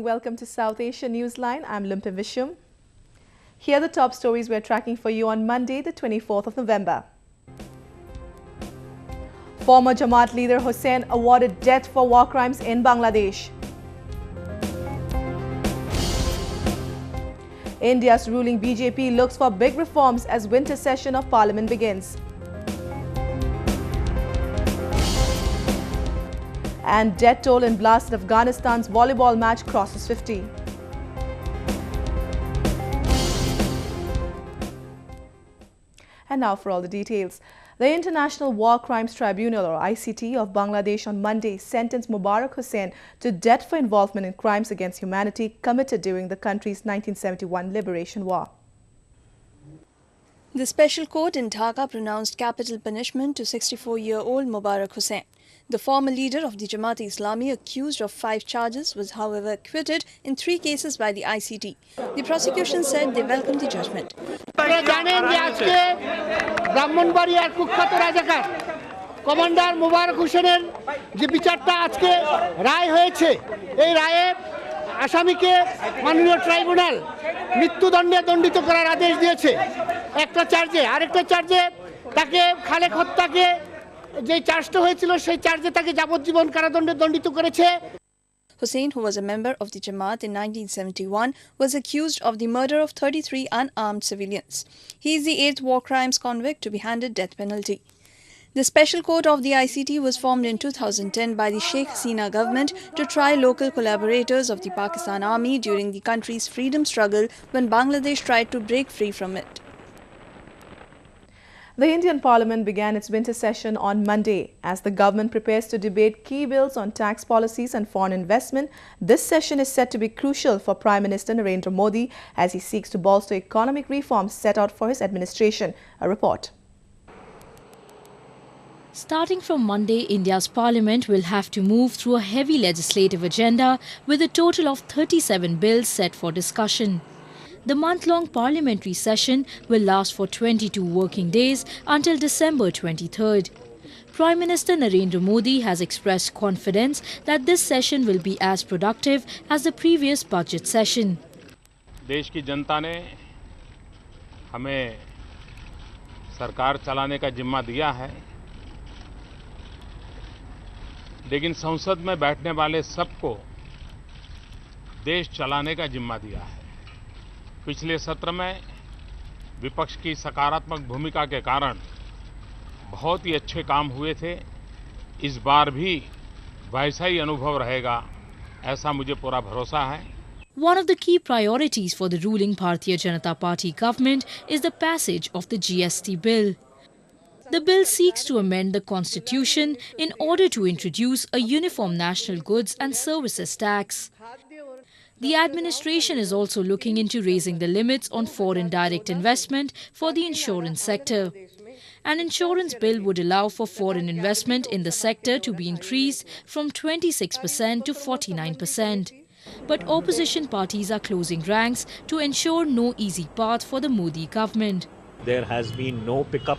Welcome to South Asia Newsline. I'm Lumpa Vishum. Here are the top stories we're tracking for you on Monday, the 24th of November. Former Jamaat leader Hossain awarded death for war crimes in Bangladesh. India's ruling BJP looks for big reforms as winter session of Parliament begins. And death toll in blast in Afghanistan's volleyball match crosses 50. And now for all the details. The International War Crimes Tribunal, or ICT, of Bangladesh on Monday sentenced Mubarak Hossain to death for involvement in crimes against humanity committed during the country's 1971 liberation war. The special court in Dhaka pronounced capital punishment to 64-year-old Mubarak Hossain. The former leader of the Jamaat Islami, accused of 5 charges, was however acquitted in 3 cases by the ICT. The prosecution said they welcomed the judgment. Commander Mubarak হোসেনের যে বিচারটা আজকে রায় হয়েছে এই রায়ে আসামিকে মাননীয় tribunal মৃত্যুদণ্ডে দণ্ডিত করার আদেশ দিয়েছে একটা চার্জে আরেকটা চার্জে তাকে খালেক হত্যাকে যে চার্জটা হয়েছিল সেই চার্জে তাকে যাবজ্জীবন কারাদণ্ডে দণ্ডিত করেছে Hossain, who was a member of the Jamaat in 1971, was accused of the murder of 33 unarmed civilians. He is the 8th war crimes convict to be handed death penalty. The special court of the ICT was formed in 2010 by the Sheikh Hasina government to try local collaborators of the Pakistan Army during the country's freedom struggle when Bangladesh tried to break free from it. The Indian Parliament began its winter session on Monday. As the government prepares to debate key bills on tax policies and foreign investment, this session is set to be crucial for Prime Minister Narendra Modi as he seeks to bolster economic reforms set out for his administration. A report. Starting from Monday, India's Parliament will have to move through a heavy legislative agenda with a total of 37 bills set for discussion. The month-long parliamentary session will last for 22 working days until December 23rd. Prime Minister Narendra Modi has expressed confidence that this session will be as productive as the previous budget session. देश की जनता ने हमें सरकार चलाने का जिम्मा दिया है, लेकिन संसद में बैठने वाले सबको देश चलाने का जिम्मा दिया है। पिछले सत्र में विपक्ष की सकारात्मक भूमिका के कारण बहुत ही अच्छे काम हुए थे। इस बार भी वैसा ही अनुभव रहेगा, ऐसा मुझे पूरा भरोसा है। One of the key priorities for the ruling Bharatiya Janata Party government is the passage of the GST bill. The bill seeks to amend the constitution in order to introduce a uniform national goods and services tax. The administration is also looking into raising the limits on foreign direct investment for the insurance sector. An insurance bill would allow for foreign investment in the sector to be increased from 26% to 49%. But opposition parties are closing ranks to ensure no easy path for the Modi government. There has been no pickup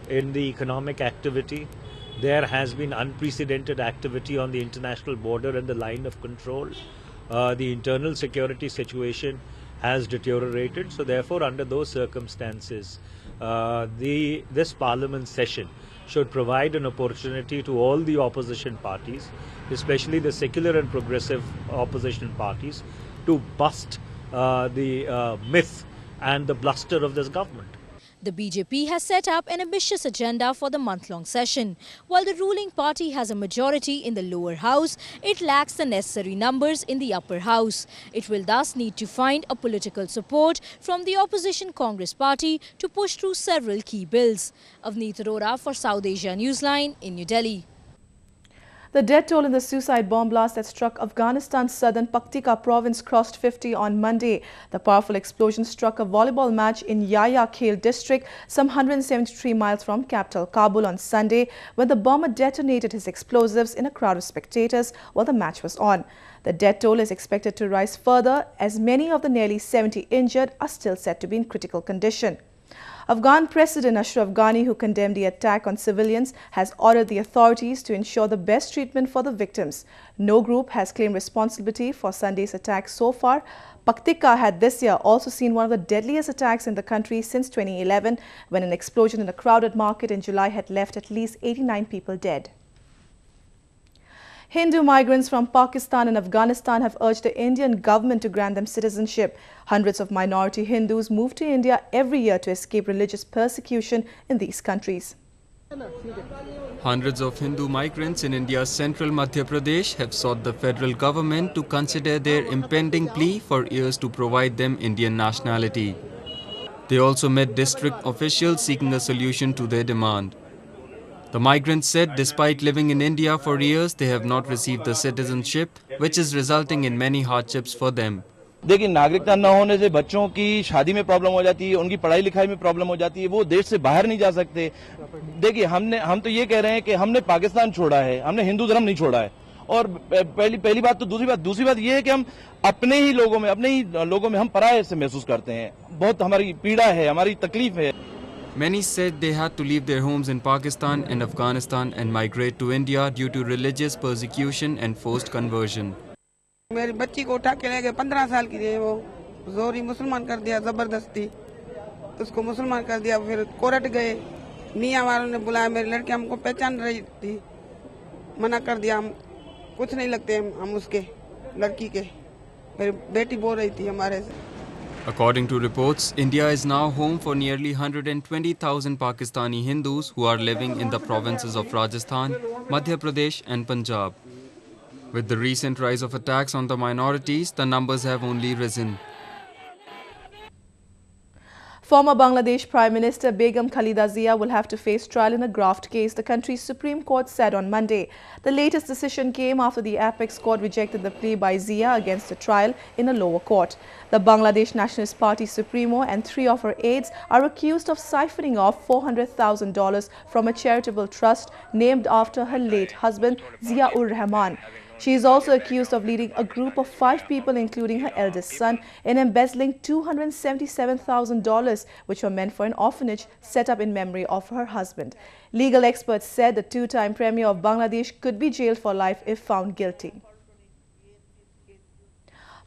in the economic activity. There has been unprecedented activity on the international border and the line of control. The internal security situation has deteriorated. So therefore, under those circumstances, this parliament session should provide an opportunity to all the opposition parties, especially the secular and progressive opposition parties, to bust the myth and the bluster of this government. The BJP has set up an ambitious agenda for the month-long session. While the ruling party has a majority in the lower house, it lacks the necessary numbers in the upper house. It will thus need to find a political support from the opposition Congress party to push through several key bills. Avneet Arora for South Asia Newsline in New Delhi. The death toll in the suicide bomb blast that struck Afghanistan's southern Paktika province crossed 50 on Monday. The powerful explosion struck a volleyball match in Yaya Khel district, some 173 miles from capital Kabul on Sunday, when the bomber detonated his explosives in a crowd of spectators while the match was on. The death toll is expected to rise further as many of the nearly 70 injured are still said to be in critical condition. Afghan President Ashraf Ghani, who condemned the attack on civilians, has ordered the authorities to ensure the best treatment for the victims. No group has claimed responsibility for Sunday's attack so far. Paktika had this year also seen one of the deadliest attacks in the country since 2011, when an explosion in a crowded market in July had left at least 89 people dead. Hindu migrants from Pakistan and Afghanistan have urged the Indian government to grant them citizenship. Hundreds of minority Hindus move to India every year to escape religious persecution in these countries. Hundreds of Hindu migrants in India's central Madhya Pradesh have sought the federal government to consider their impending plea for years to provide them Indian nationality. They also met district officials seeking a solution to their demand. The migrants said despite living in India for years, they have not received the citizenship, which is resulting in many hardships for them. देखिए, नागरिकता न होने से बच्चों की शादी में problem हो जाती है, उनकी पढ़ाई लिखाई में प्रॉब्लम हो जाती है, वो देश से बाहर नहीं जा सकते। देखिए, हम तो ये कह रहे हैं कि हमने पाकिस्तान छोड़ा है, हमने हिंदू धर्म नहीं छोड़ा है। और पहली बात तो दूसरी बात ये है कि हम अपने ही लोगों में हम पराये से महसूस करते हैं। बहुत हमारी पीड़ा है, हमारी तकलीफ है। Many said they had to leave their homes in Pakistan and Afghanistan and migrate to India due to religious persecution and forced conversion. मेरी बच्ची को उठा के ले गए, 15 साल की थी, वो जोरी मुसलमान कर दिया जबरदस्ती, उसको मुसलमान कर दिया। फिर कोर्ट गए, मियाँ वालों ने बुलाया, मेरी लड़की हमको पहचान रही थी, मना कर दिया, हम कुछ नहीं लगते हम उसके लड़की के। फिर बेटी बोल रही थी हमारे से। According to reports, India is now home for nearly 120,000 Pakistani Hindus who are living in the provinces of Rajasthan, Madhya Pradesh and Punjab. With the recent rise of attacks on the minorities, the numbers have only risen. Former Bangladesh Prime Minister Begum Khalida Zia will have to face trial in a graft case, the country's Supreme Court said on Monday. The latest decision came after the apex court rejected the plea by Zia against a trial in a lower court. The Bangladesh Nationalist Party Supremo and 3 of her aides are accused of siphoning off $400,000 from a charitable trust named after her late husband, Zia-ur-Rahman. She is also accused of leading a group of 5 people, including her eldest son, in embezzling $277,000, which were meant for an orphanage set up in memory of her husband. Legal experts said the 2-time Premier of Bangladesh could be jailed for life if found guilty.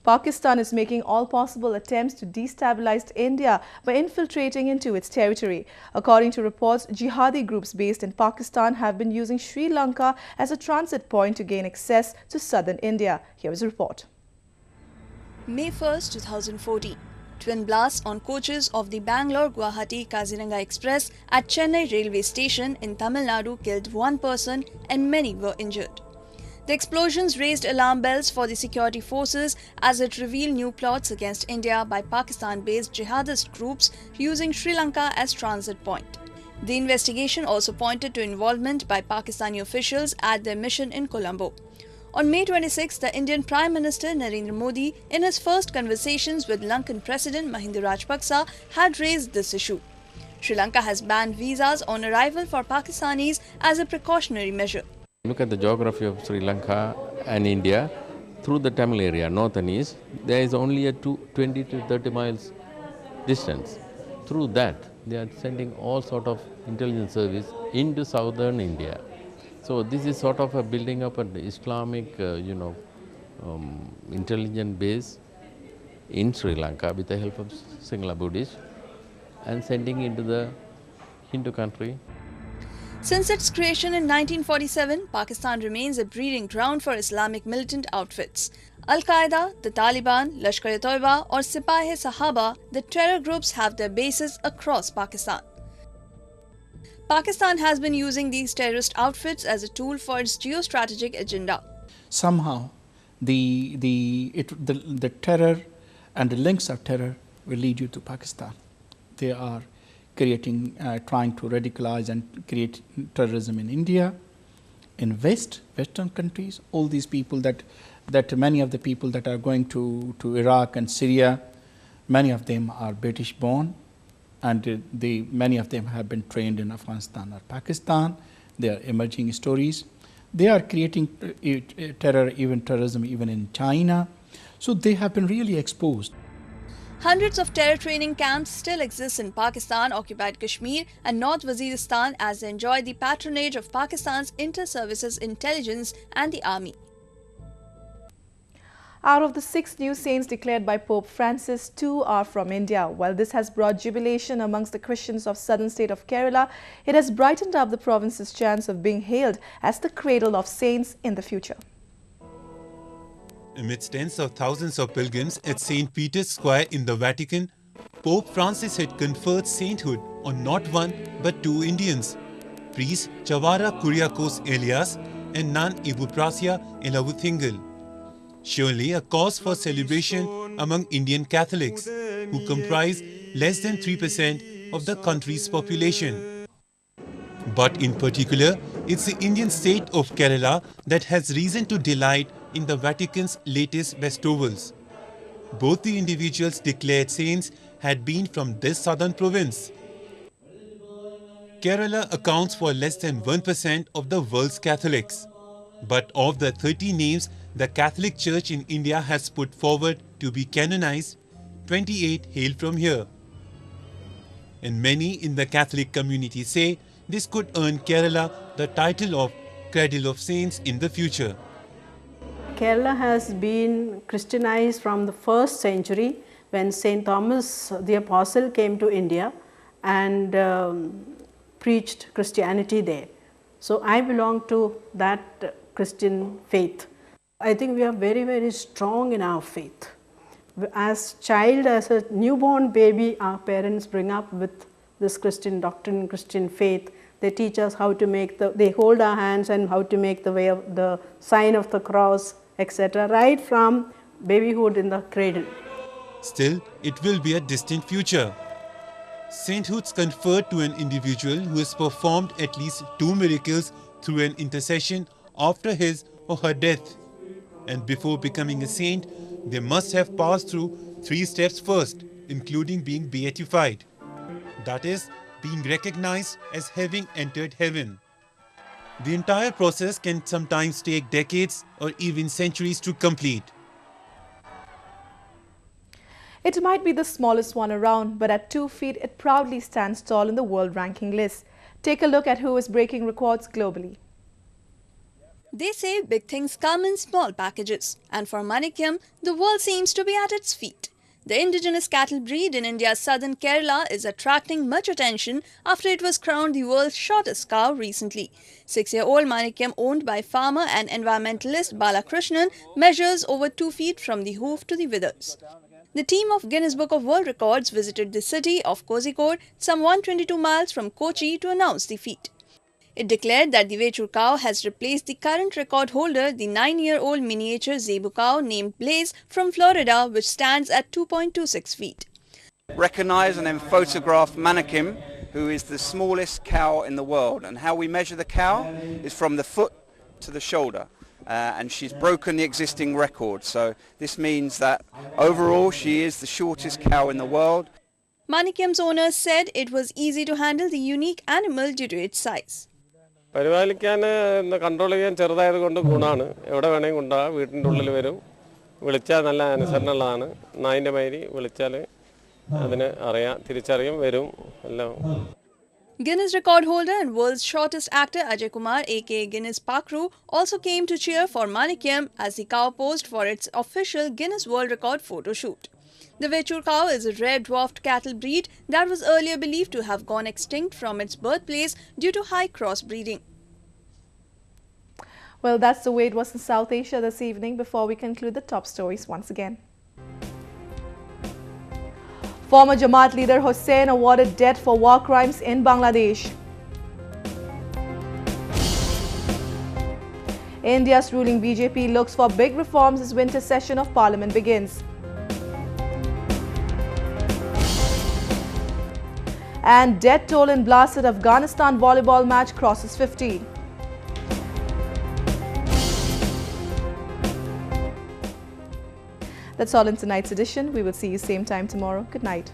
Pakistan is making all possible attempts to destabilize India by infiltrating into its territory. According to reports, Jihadi groups based in Pakistan have been using Sri Lanka as a transit point to gain access to southern India. Here is a report. May 1st, 2014. Twin blasts on coaches of the Bangalore-Guwahati-Kaziranga Express at Chennai railway station in Tamil Nadu killed 1 person and many were injured. The explosions raised alarm bells for the security forces as it revealed new plots against India by Pakistan-based jihadist groups using Sri Lanka as transit point. The investigation also pointed to involvement by Pakistani officials at their mission in Colombo. On May 26, the Indian Prime Minister Narendra Modi, in his first conversations with Lankan President Mahinda Rajapaksa, had raised this issue. Sri Lanka has banned visas on arrival for Pakistanis as a precautionary measure. Look at the geography of Sri Lanka and India. Through the Tamil area, north and east, there is only a 20 to 30 miles distance. Through that, they are sending all sort of intelligence service into southern India. So this is sort of a building up an Islamic, intelligence base in Sri Lanka with the help of Singhala Buddhists and sending into the Hindu country. Since its creation in 1947, Pakistan remains a breeding ground for Islamic militant outfits. Al-Qaeda, the Taliban, Lashkar-e-Toiba or Sipah-e-Sahaba, the terror groups have their bases across Pakistan. Pakistan has been using these terrorist outfits as a tool for its geostrategic agenda. Somehow, the terror and the links of terror will lead you to Pakistan. They are creating, trying to radicalize and create terrorism in India, in Western countries. All these people that many of the people that are going to Iraq and Syria, many of them are British born, and many of them have been trained in Afghanistan or Pakistan. They are emerging stories. They are creating terrorism even in China. So they have been really exposed. Hundreds of terror training camps still exist in Pakistan-occupied Kashmir and North Waziristan as they enjoy the patronage of Pakistan's inter-services intelligence and the army. Out of the 6 new saints declared by Pope Francis, 2 are from India. While this has brought jubilation amongst the Christians of southern state of Kerala, it has brightened up the province's chance of being hailed as the cradle of saints in the future. Amidst tens of thousands of pilgrims at St. Peter's Square in the Vatican, Pope Francis had conferred sainthood on not one but 2 Indians, priest Chavara Kuriakos Elias and nun Ibuprasia Elavuthingal. Surely a cause for celebration among Indian Catholics, who comprise less than 3% of the country's population. But in particular, it's the Indian state of Kerala that has reason to delight in the Vatican's latest bestowals. Both the individuals declared saints had been from this southern province. Kerala accounts for less than 1% of the world's Catholics. But of the 30 names the Catholic Church in India has put forward to be canonized, 28 hail from here. And many in the Catholic community say this could earn Kerala the title of Cradle of Saints in the future. Kerala has been Christianized from the 1st century when St. Thomas the Apostle came to India and preached Christianity there. So I belong to that Christian faith. I think we are very, very strong in our faith. As a newborn baby, our parents bring up with this Christian doctrine, Christian faith. They teach us how to make they hold our hands and how to make the way of the sign of the cross, etc. right from babyhood in the cradle. Still, it will be a distant future. Sainthoods conferred to an individual who has performed at least 2 miracles through an intercession after his or her death. And before becoming a saint, they must have passed through 3 steps first, including being beatified. That is, being recognized as having entered heaven. The entire process can sometimes take decades or even centuries to complete. It might be the smallest one around, but at 2 feet, it proudly stands tall in the world ranking list. Take a look at who is breaking records globally. They say big things come in small packages, and for Manikyam, the world seems to be at its feet. The indigenous cattle breed in India's southern Kerala is attracting much attention after it was crowned the world's shortest cow recently. 6-year-old Manikyam, owned by farmer and environmentalist Balakrishnan, measures over 2 feet from the hoof to the withers. The team of Guinness Book of World Records visited the city of Kozhikode, some 122 miles from Kochi, to announce the feat. It declared that the Vechur cow has replaced the current record holder, the 9-year-old miniature Zebu cow named Blaze from Florida, which stands at 2.26 feet. Recognise and then photograph Manikyam, who is the smallest cow in the world. And how we measure the cow is from the foot to the shoulder. And she's broken the existing record. So this means that overall she is the shortest cow in the world. Manikyam's owner said it was easy to handle the unique animal due to its size. പരിപാലിക്കാൻ control ചെയ്യാൻ ചെറുതായതുകൊണ്ട് ഗുണമാണ്. എവിടെ വേണമെങ്കിൽ കൊണ്ടുപോകാം, വീട്ടിൻ്റെ ഉള്ളിൽ വരും. വിളിച്ചാൽ നല്ല അനുസരണമുള്ളതാണ്. നായിൻ്റെ മാതിരി വിളിച്ചാൽ അതിന് അറിയാം, തിരിച്ചറിയും, വരും എല്ലാം. Guinness record holder and world's shortest actor Ajay Kumar aka Guinness Pakru also came to cheer for Manikyam as the cow posed for its official Guinness World Record photo shoot. The Vechur cow is a rare dwarfed cattle breed that was earlier believed to have gone extinct from its birthplace due to high crossbreeding. Well, that's the way it was in South Asia this evening. Before we conclude the top stories once again. Former Jamaat leader Hossain awarded death for war crimes in Bangladesh. India's ruling BJP looks for big reforms as winter session of Parliament begins. And death toll in blasted Afghanistan volleyball match crosses 50. That's all in tonight's edition. We will see you same time tomorrow. Good night.